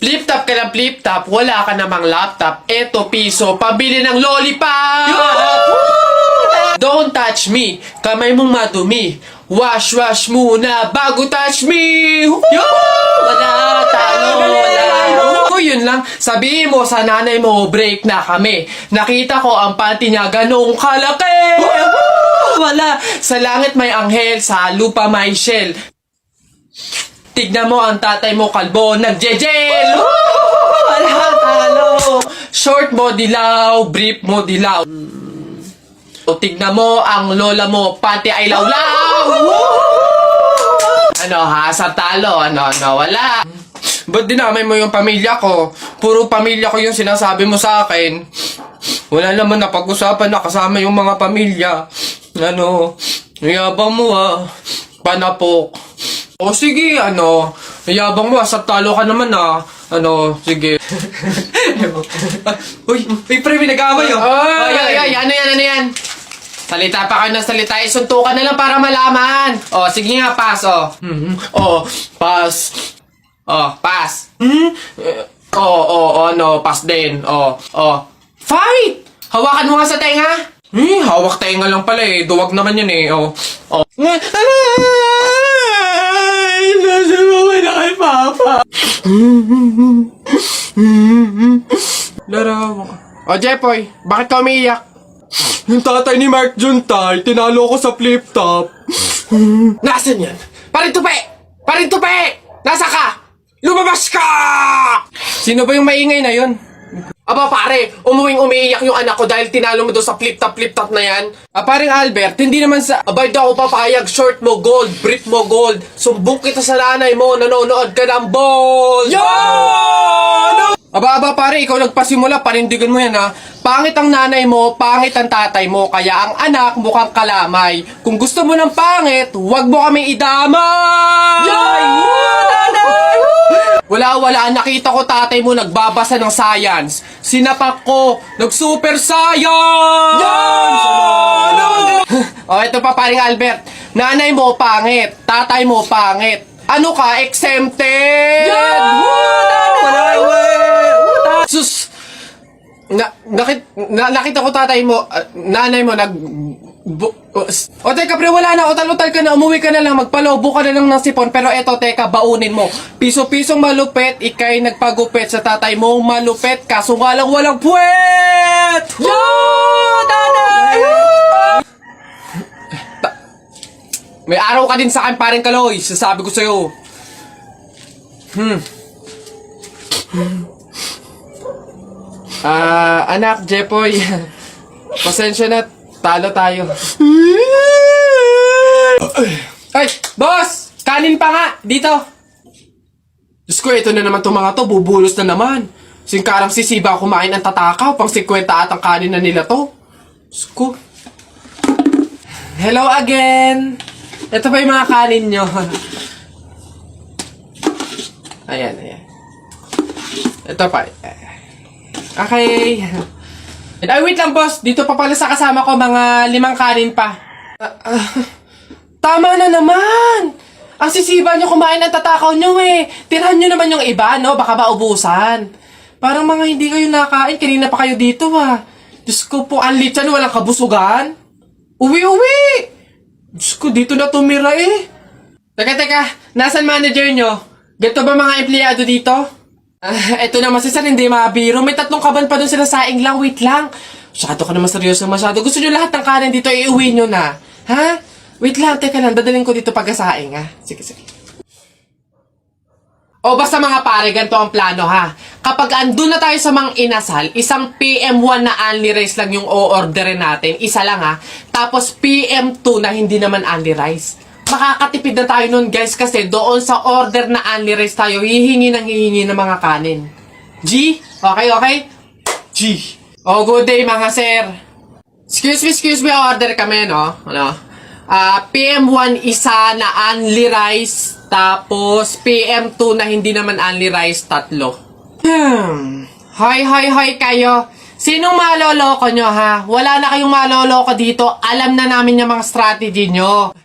Flip-top ka ng flip-top, wala ka namang laptop. Eto piso, pabili ng lollipop! Don't touch me, kamay mong madumi. Wash muna bago touch me! Wala, talo, wala. Yun lang, sabihin mo sa nanay mo, break na kami. Nakita ko ang panty niya ganong kalaki! Wala, sa langit may anghel, sa lupa may shell. Tignan mo ang tatay mo kalbo, nagjejel! Wala, talo! Short mo dilaw, brief mo dilaw. O tignan mo ang lola mo, pati ay lawlaw! Ano ha, sa talo, ano, wala. Ba't dinamay mo yung pamilya ko? Puro pamilya ko yung sinasabi mo sa akin. Wala naman napag-usapan na kasama yung mga pamilya. Ano, yabang mo ah, panapok. O sige, ano, yabang mo, sa talo ka naman ah. Ano, sige. Uy, pre, may nag-away oh. Ay, ano yan? Salita pa kayo ng salita, isuntukan na lang para malaman. O, sige nga, pass, o. O, pass. O, pass. No, pass din. O, fight! Hawakan mo nga sa tenga. Hawak tenga lang pala eh. Duwag naman yun eh. O. Nasa mga na kay Papa. Larawa ka. O, Jepoy, bakit ka umiiyak? Yung tatay ni Mark Juntay, tinalo ko sa flip-top. Nasaan yan? Parin tupi! Nasa ka? Lumabas ka! Sino ba yung maingay na yun? Aba pare, umiiyak yung anak ko dahil tinalo mo doon sa flip-top na yan. Paring Albert, hindi naman sa... Abay daw ako papayag, short mo gold, brief mo gold. Sumbong kita sa nanay mo, nanonood ka ng ball! Yo! Aba pare, ikaw nagpasimula, panindigan mo yan ha. Pangit ang nanay mo, pangit ang tatay mo, kaya ang anak mukhang kalamay. Kung gusto mo ng pangit, huwag mo kami idamay! Yay! Wala, nakita ko tatay mo nagbabasa ng science. Sinapak ko, nag-super science! O, ito pa paring Albert. Nanay mo pangit, tatay mo pangit. Ano ka, exempted? Sus! Nakita ko tatay mo, nanay mo o teka pre, wala na, utal-utal ka na, umuwi ka na lang, magpalobo ka na lang ng sipon, pero eto teka, baunin mo. Piso-pisong malupet, ikay nagpagupit sa tatay mo, malupet, kaso nga lang walang puwet! Yo! Nanay! May araw ka din sa akin, paring Kaloy, sasabi ko sa'yo. Anak, Jepoy, pasensya na, talo tayo. Ay, boss! Kanin pa nga, dito. Diyos ko, ito na naman itong mga to, bubulos na naman. Singkarang sisiba kumain ng tatakaw, pang 50 at ang kanin na nila to. Diyos ko. Hello again! Ito pa yung mga kanin nyo. Ayan. Ito pa. Okay. Ay, wait lang, boss. Dito pa pala sa kasama ko, mga 5 kanin pa. Tama na naman! Ang sisiba nyo kumain ng tatakaw nyo eh. Tirahan nyo naman yung iba, no? Baka maubusan. Parang mga hindi kayo nakain. Kanina pa kayo dito, ha. Diyos ko po, ang litsan, walang kabusugan. Uwi! Diyos ko, dito na tumira eh. Teka. Nasaan manager nyo? Ganito ba mga empleyado dito? Eto naman si Sir, hindi mabiro. May 3 kaban pa dun sila saing lang. Wait lang. Masyado ka naman seryoso masyado. Gusto nyo lahat ng kanin dito, iuwi nyo na. Ha? Wait lang, teka lang. Dadalhin ko dito pag-asaing, ha? Sige. O basta mga pare, ganito ang plano, ha? Kapag andun na tayo sa Mang Inasal, isang PM1 na only rice lang yung o-orderin natin. Isa lang, ha? Tapos PM2 na hindi naman only rice. Makakatipid na tayo nun, guys, kasi doon sa order na only rice tayo, hihingi ng mga kanin. G? Okay? G. Oh, good day, mga sir. Excuse me, order kami, no? PM1 isa na only rice, tapos PM2 na hindi naman only rice, 3. Hoy kayo. Sinong maloloko nyo, ha? Wala na kayong maloloko dito. Alam na namin yung mga strategy nyo.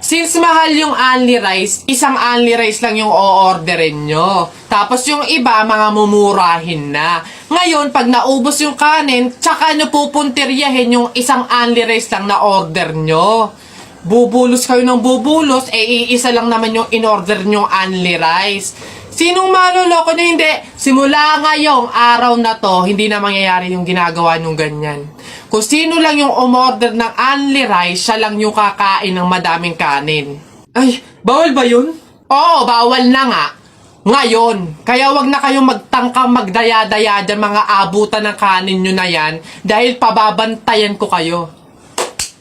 Since mahal yung only rice, isang only rice lang yung o-orderin nyo. Tapos yung iba, mga mumurahin na. Ngayon, pag naubos yung kanin, tsaka nyo pupuntiryahin yung isang only rice lang na order nyo. Bubulos kayo ng bubulos, iisa lang naman yung in-order nyong only rice. Sinong maloloko na hindi? Simula ngayong araw na to, hindi na mangyayari yung ginagawa nyong ganyan. Kung sino lang yung umorder ng only rice, siya lang yung kakain ng madaming kanin. Ay, bawal ba yun? Oo, bawal na nga. Ngayon, kaya wag na kayong magtangkang magdaya-daya dyan mga abutan ng kanin nyo na yan dahil pababantayan ko kayo.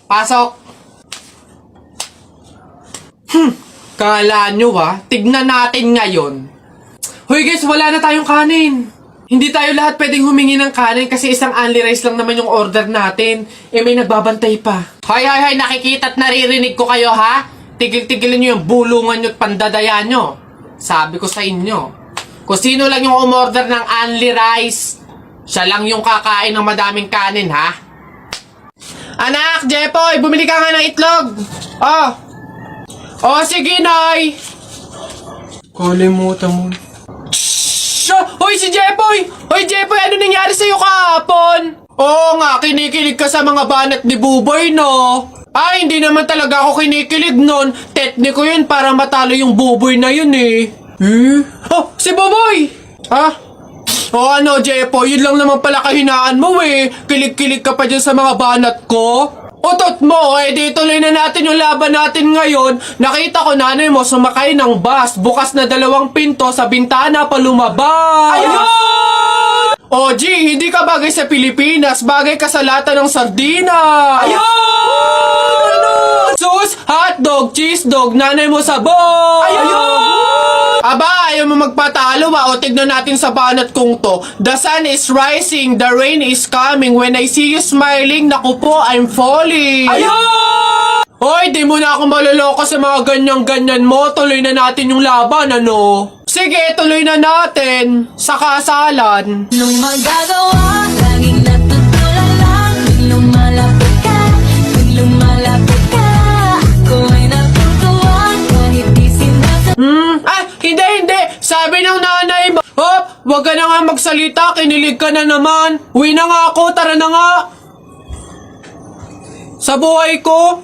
Pasok! Kala nyo tignan natin ngayon. Hoy guys, wala na tayong kanin. Hindi tayo lahat pwedeng humingi ng kanin kasi isang only rice lang naman yung order natin. May nagbabantay pa. Hay, nakikita at naririnig ko kayo ha? Tigil-tigilin nyo yung bulungan nyo at pandadaya nyo. Sabi ko sa inyo, kung sino lang yung umorder ng only rice, siya lang yung kakain ng madaming kanin ha? Anak, Jepoy, bumili ka nga ng itlog. Sige, Nay. Kalimutan mo. Hoy, si Jepoy! Hoy, Jepoy, ano nangyari sa'yo kahapon? Oo nga, kinikilig ka sa mga banat ni Buboy, no? Ay, hindi naman talaga ako kinikilig nun. Tekniko yun para matalo yung Buboy na yun, eh. Si Buboy! Ano, Jepoy, yun lang naman pala kahinaan mo, eh. Kilig-kilig ka pa dyan sa mga banat ko. Utot mo, di tuloy na natin yung laban natin ngayon. Nakita ko nanay mo sumakay ng bus. Bukas na 2 pinto sa bintana pa lumabas. Ayun! G, hindi ka bagay sa Pilipinas. Bagay ka sa lata ng sardina. Ayun! Sus, hotdog, cheese dog, nanay mo sabog. Ayun! Aba, ayaw mo magpatalo o tignan natin sa banat kong to. The sun is rising, the rain is coming. When I see you smiling, naku po, I'm falling. Ayun! Hoy, di mo na ako maloloko sa mga ganyan-ganyan mo. Tuloy na natin yung laban, ano? Sige, tuloy na natin. Sa kasalan. Nung magagawa, laging natutulala. Tuwing lumalapit ka, tuwing lumalapit ka. Ako ay natutuwa, kahit di sinasabi. Hindi. Sabi ng nanay mo, wag ka na nga magsalita, kinilig ka na naman. Uwi na nga ako, tara na nga. Sa buhay ko.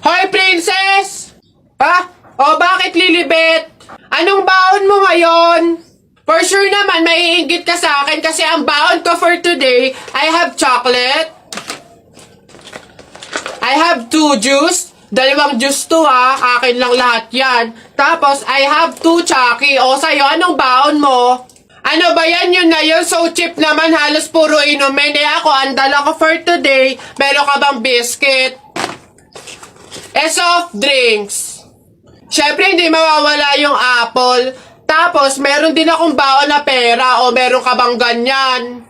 Hoy, princess! Bakit Lilibet? Anong baon mo ngayon? For sure naman, maiinggit ka sa akin kasi ang baon ko for today, I have chocolate. I have 2 juice. 2 juice to akin lang lahat yan. Tapos, I have 2 Chucky. Sa'yo, anong baon mo? Ano ba yan yun na yun? So cheap naman, halos puro inumin. Ako, ang dala ko for today, meron ka bang biscuit? Soft drinks. Syempre, hindi mawawala yung apple. Tapos, meron din akong baon na pera meron ka bang ganyan?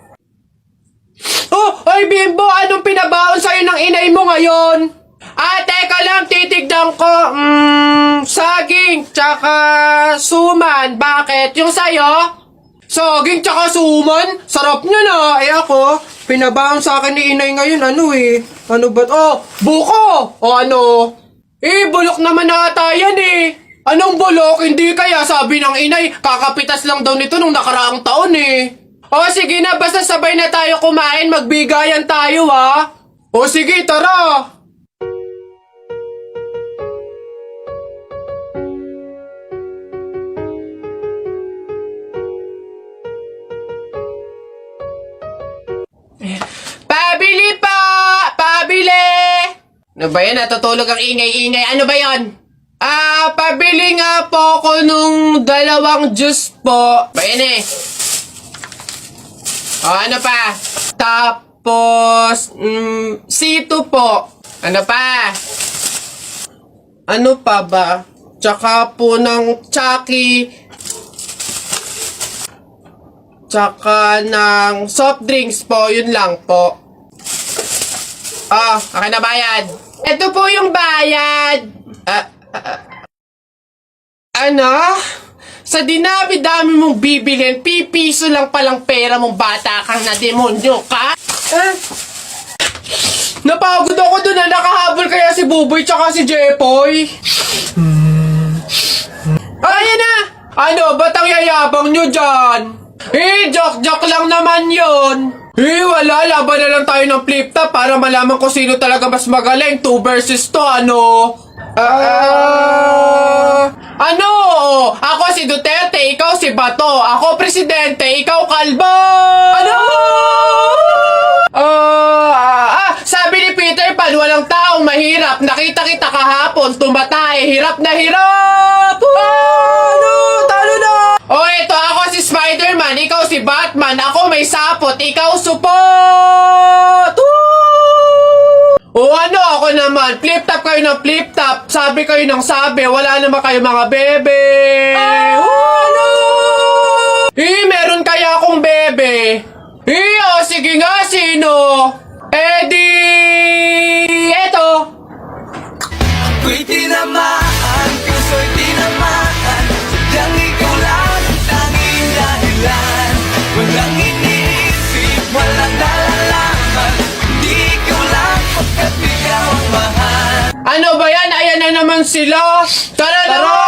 Ay Bimbo, anong pinabaon sa'yo ng inay mo ngayon? Teka lang, titigdan ko. Saging, tsaka suman. Bakit? Yung sa'yo? Saging tsaka suman? Sarap nyo na. Ako, pinabaon sa akin ni inay ngayon. Ano ba? Buko! Ano? Bulok naman ata yan Anong bulok? Hindi kaya sabi ng inay, kakapitas lang daw nito nung nakaraang taon sige na, basta sabay na tayo kumain, magbigayan tayo sige, tara! Pabili pa! Pabili! Ano ba yan? Natutulog ang ingay-ingay. Ano ba yon? Pabili nga po ako nung 2 juice po. Bayan ano pa? Tapos, C2 po. Ano pa? Ano pa ba? Tsaka po ng Chucky. Tsaka ng soft drinks po. Yun lang po. Akin na bayad. Ito po yung bayad. Ano? Sa dinami-dami mong bibilhin, pipiso lang palang pera mong bata kang na demonyo ka. Napagod ako dun na nakahabol kaya si Buboy tsaka si Jepoy. Ayan na! Ano, ba't ang yayabang nyo dyan? Joke-joke lang naman yon. Wala, laban na lang tayo ng flip-top para malaman kung sino talaga mas magaling. 2 versus 2, ano? Ano? Ako si Duterte, ikaw si Bato. Ako presidente, ikaw kalbo. Ano? Sabi ni Peter Pan, walang taong mahirap. Nakita kita kahapon, tumatay, hirap na hirap. Ano? Talo na. Eto, ako si Spider-Man, ikaw si Batman. Ako may sapot, ikaw support. Ano ako naman? Flip-top kayo ng flip-top. Sabi kayo ng sabi. Wala naman kayo mga bebe. Ano? Meron kaya akong bebe. Sige nga, sino? Eto. Ako'y tinamaan, puso'y tinamaan. Sadyang ikaw lang ang tanging dahilan. Walang iniisip, walang nalalaman. Hindi ikaw lang pagkat ikaw ang mahal. Ano ba yan? Ayan na naman sila. Tara na!